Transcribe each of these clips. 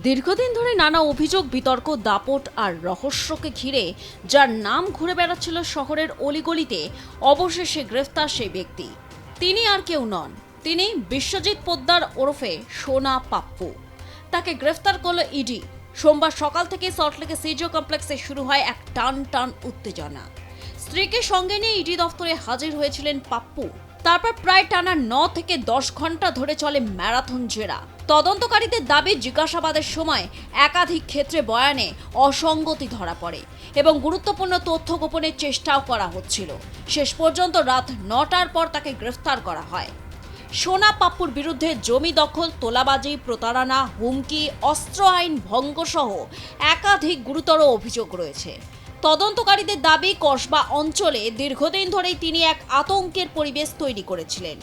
দীর্ঘদিন ধরে নানা অভিযোগ, বিতর্ক, দাপট আর রহস্যকে ঘিরে যার নাম ঘুরে বেড়াচ্ছিল শহরের অলিগলিতে, অবশেষে গ্রেফতার সেই ব্যক্তি। তিনি আর কেউ নন, তিনি বিশ্বজিৎ পোদ্দার ওরফে সোনা পাপ্পু। তাকে গ্রেফতার করল ইডি। সোমবার সকাল থেকে সল্টলেকে সিজিও কমপ্লেক্সে শুরু হয় এক টান টান উত্তেজনা। স্ত্রীকে সঙ্গে নিয়ে ইডি দফতরে হাজির হয়েছিলেন পাপ্পু। তারপর প্রায় টানা 9 থেকে 10 ঘন্টা ধরে চলে ম্যারাথন জেরা। তদন্তকারীদের দাবি, জিজ্ঞাসাবাদের সময় একাধিক ক্ষেত্রে বয়ানে অসঙ্গতি ধরা পড়ে এবং গুরুত্বপূর্ণ তথ্য গোপনের চেষ্টাও করা হচ্ছিল। শেষ পর্যন্ত রাত 9টার পর তাকে গ্রেফতার করা হয়। সোনা পাপ্পুর বিরুদ্ধে জমি দখল, তোলাবাজি, প্রতারণা, হুমকি, অস্ত্র আইন ভঙ্গ সহ একাধিক গুরুতর অভিযোগ রয়েছে। তদন্তকারীদের দাবি, কসবা অঞ্চলে দীর্ঘদিন ধরেই তিনি এক আতঙ্কের পরিবেশ তৈরি করেছিলেন।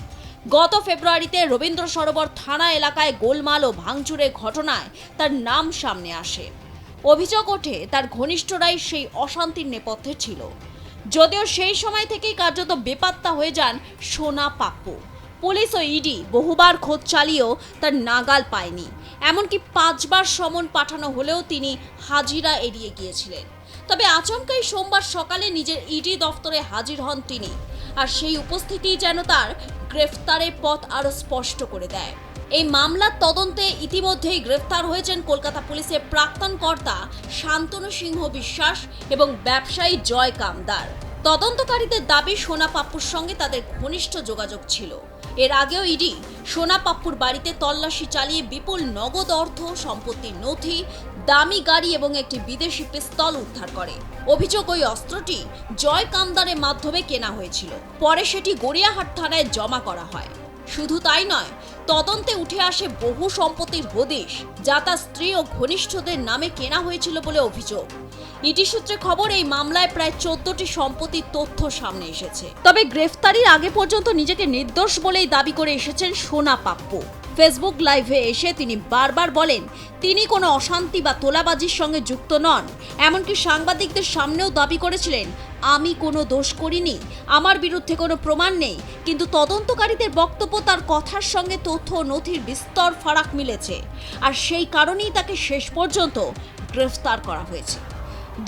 গত ফেব্রুয়ারিতে রবীন্দ্র সরোবর থানা এলাকায় গোলমাল ও ভাঙচুরের ঘটনায় তার নাম সামনে আসে। অভিযোগ ওঠে তার ঘনিষ্ঠরাই সেই অশান্তির নেপথ্যে ছিল। যদিও সেই সময় থেকেই কার্যত বেপাত্তা হয়ে যান সোনা পাপ্পু। পুলিশ ও ইডি বহুবার খোঁজ চালিয়েও তার নাগাল পায়নি। এমনকি 5 বার সমন পাঠানো হলেও তিনি হাজিরা এড়িয়ে গিয়েছিলেন। তবে আচমকাই সোমবার সকালে নিজের ইডি দফতরে হাজির হন তিনি। আর সেই উপস্থিতি যেন তার গ্রেফতারের পথ আরও স্পষ্ট করে দেয়। এই মামলার তদন্তে ইতিমধ্যেই গ্রেফতার হয়েছেন কলকাতা পুলিশের প্রাক্তন কর্তা শান্তনু সিংহ বিশ্বাস এবং ব্যবসায়ী জয় কামদার। তদন্তকারীদের দাবি, সোনা পাপ্পুর সঙ্গে তাদের ঘনিষ্ঠ যোগাযোগ ছিল। এর আগেও ইডি সোনা পাপ্পুর বাড়িতে তল্লাশি চালিয়ে বিপুল নগদ অর্থ, সম্পত্তির নথি, দামি গাড়ি এবং একটি বিদেশি পিস্তল উদ্ধার করে। অভিযোগ, ওই অস্ত্রটি জয় কামদারের মাধ্যমে কেনা হয়েছিল। পরে সেটি গড়িয়াহাট থানায় জমা করা হয়। শুধু তাই নয়, তদন্তে উঠে আসে বহু সম্পত্তির হদিশ, যা তার স্ত্রী ও ঘনিষ্ঠদের নামে কেনা হয়েছিল বলে অভিযোগ। ইডি সূত্রে খবর, এই মামলায় প্রায় 14টি সম্পত্তির তথ্য সামনে এসেছে। তবে গ্রেফতারির আগে পর্যন্ত নিজেকে নির্দোষ বলেই দাবি করে এসেছেন সোনা পাপ্পু। ফেসবুক লাইভে এসে তিনি বারবার বলেন তিনি কোনো অশান্তি বা তোলাবাজির সঙ্গে যুক্ত নন। এমনকি সাংবাদিকদের সামনেও দাবি করেছিলেন, আমি কোনো দোষ করিনি, আমার বিরুদ্ধে কোনো প্রমাণ নেই। কিন্তু তদন্তকারীদের বক্তব্য, তার কথার সঙ্গে তথ্য ও নথির বিস্তর ফারাক মিলেছে। আর সেই কারণেই তাকে শেষ পর্যন্ত গ্রেফতার করা হয়েছে।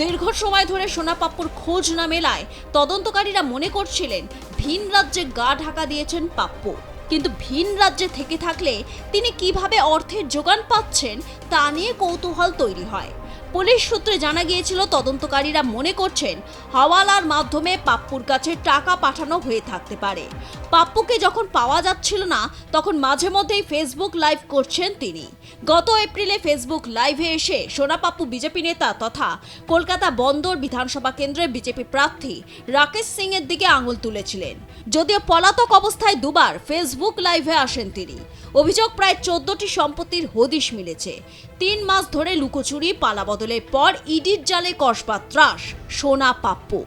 দীর্ঘ সময় ধরে সোনা পাপ্পুর খোঁজ না মেলায় তদন্তকারীরা মনে করছিলেন ভিন রাজ্যে গা ঢাকা দিয়েছেন পাপ্পু। কিন্তু ভিন রাজ্যে থেকে থাকলে তিনি কিভাবে অর্থের যোগান পাচ্ছেন তা নিয়ে কৌতূহল তৈরি হয়। পুলিশ সূত্রে জানা গিয়েছিল, তদন্তকারীরা মনে করছেন হাওয়ালার মাধ্যমে পাপ্পুর কাছে টাকা পাঠানো হয়ে থাকতে পারে। পাপ্পুকে যখন পাওয়া যাচ্ছিল না, তখন মাঝে মধ্যেই ফেসবুক লাইভ করছেন তিনি। গত এপ্রিলে ফেসবুক লাইভে এসে সোনা পাপ্পু বিজেপি নেতা তথা কলকাতা বন্দর বিধানসভা কেন্দ্রের বিজেপি প্রার্থী রাকেশ সিং এর দিকে আঙুল তুলেছিলেন। যদিও পলাতক অবস্থায় দুবার ফেসবুক লাইভে আসেন তিনি। অভিযোগ, প্রায় 14টি সম্পত্তির হদিশ মিলেছে। 3 মাস ধরে লুকোচুরি, পালাবদলের পর ইডির জালে কসবা ত্রাস সোনা পাপ্পু।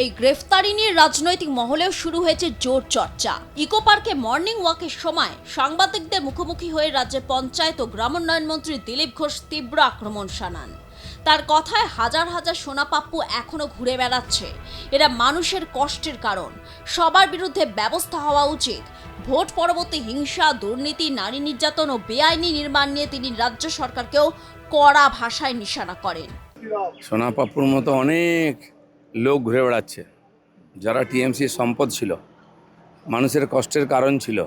এই গ্রেফতারি নিয়ে রাজনৈতিক মহলেও শুরু হয়েছে জোর চর্চা। ইকো পার্কে মর্নিং ওয়াকের সময় সাংবাদিকদের মুখোমুখি হয়ে রাজ্যের পঞ্চায়েত ও গ্রামোন্নয়ন মন্ত্রী দিলীপ ঘোষ তীব্র আক্রমণ শানান। তার কথায় হাজার হাজার সোনা পাপ্পু এখনো ঘুরে বেড়াচ্ছে। এরা মানুষের কষ্টের কারণ, সবার বিরুদ্ধে ব্যবস্থা হওয়া উচিত। ভোট পরবর্তী হিংসা, দুর্নীতি, নারী নির্যাতন ও বেআইনি নির্মাণ নিয়ে তিনি রাজ্য সরকারকেও কড়া ভাষায় নিশানা করেন। সোনা পাপ্পুর মতো অনেক লোক ঘুরে বেড়াচ্ছে, যারা টিএমসির সম্পদ ছিল, মানুষের কষ্টের কারণ ছিল।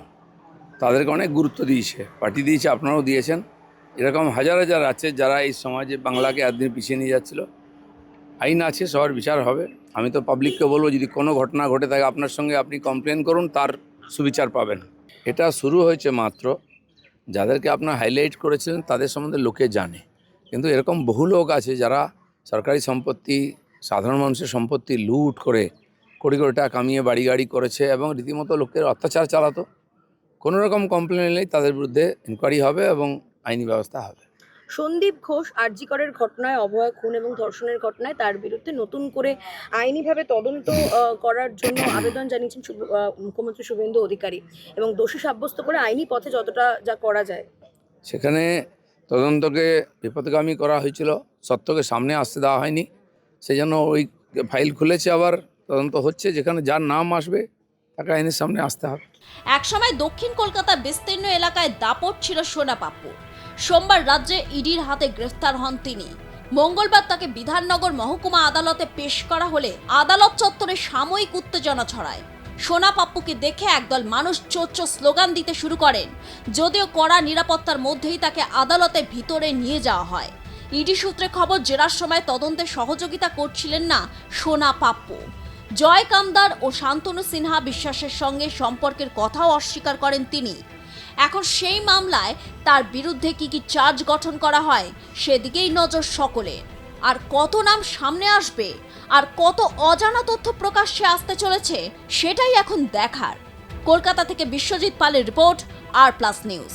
তাদেরকে অনেক গুরুত্ব দিয়েছে, পার্টি দিয়েছে, আপনারাও দিয়েছেন। এরকম হাজার হাজার আছে যারা এই সমাজে বাংলাকে একদিন পিছিয়ে নিয়ে যাচ্ছিল। আইন আছে, সবার বিচার হবে। আমি তো পাবলিককে বলবো, যদি কোনো ঘটনা ঘটে থাকে আপনার সঙ্গে, আপনি কমপ্লেন করুন, তার সুবিচার পাবেন। এটা শুরু হয়েছে মাত্র। যাদেরকে আপনার হাইলাইট করেছিলেন তাদের সম্বন্ধে লোকে জানে, কিন্তু এরকম বহু লোক আছে যারা সরকারি সম্পত্তি, সাধারণ মানুষের সম্পত্তি লুট করে কোটি কোটি টাকা কামিয়ে বাড়ি গাড়ি করেছে এবং রীতিমতো লোকের অত্যাচার চালাতো। কোনো রকম কমপ্লেন এলেই তাদের বিরুদ্ধে ইনকোয়ারি হবে এবং আইনি ব্যবস্থা হবে। সন্দীপ ঘোষ আরজি করের ঘটনায়, অভয়া খুন এবং ধর্ষণের ঘটনায় তার বিরুদ্ধে নতুন করে আইনিভাবে তদন্ত করার জন্য আবেদন জানিয়েছেন মুখ্যমন্ত্রী শুভেন্দু অধিকারী এবং দোষী সাব্যস্ত করে আইনি পথে যতটা যা করা যায়। সেখানে তদন্তকে বিপথগামী করা হয়েছিল, সত্যকে সামনে আসতে দেওয়া হয়নি। সেই জন্য ওই ফাইল খুলেছে, আবার তদন্ত হচ্ছে। যেখানে যার নাম আসবে তাকে আইনের সামনে আসতে হবে। একসময় দক্ষিণ কলকাতার বিস্তীর্ণ এলাকায় দাপট ছিল সোনা পাপ্পু। সোমবার রাজ্যে ইডির হাতে গ্রেফতার হন তিনি। মঙ্গলবার তাকে বিধাননগর মহকুমা আদালতে পেশ করা হলে আদালত চত্বরে সাময়িক উত্তেজনা ছড়ায়। সোনা পাপ্পুকে দেখে একদল মানুষ চোর স্লোগান দিতে শুরু করেন, যদিও কড়া নিরাপত্তার মধ্যেই তাকে আদালতের ভিতরে নিয়ে যাওয়া হয়। ইডি সূত্রে খবর, জেরার সময় তদন্তে সহযোগিতা করছিলেন না সোনা পাপ্পু। জয় কামদার ও শান্তনু সিনহা বিশ্বাসের সঙ্গে সম্পর্কের কথাও অস্বীকার করেন তিনি। এখন সেই মামলায় তার বিরুদ্ধে কি চার্জ গঠন করা হয় সেদিকেই নজর সকলে। আর কত নাম সামনে আসবে আর কত অজানা তথ্য প্রকাশ্যে আসতে চলেছে সেটাই এখন দেখার। কলকাতা থেকে বিশ্বজিৎ পালের রিপোর্ট, আর প্লাস নিউজ।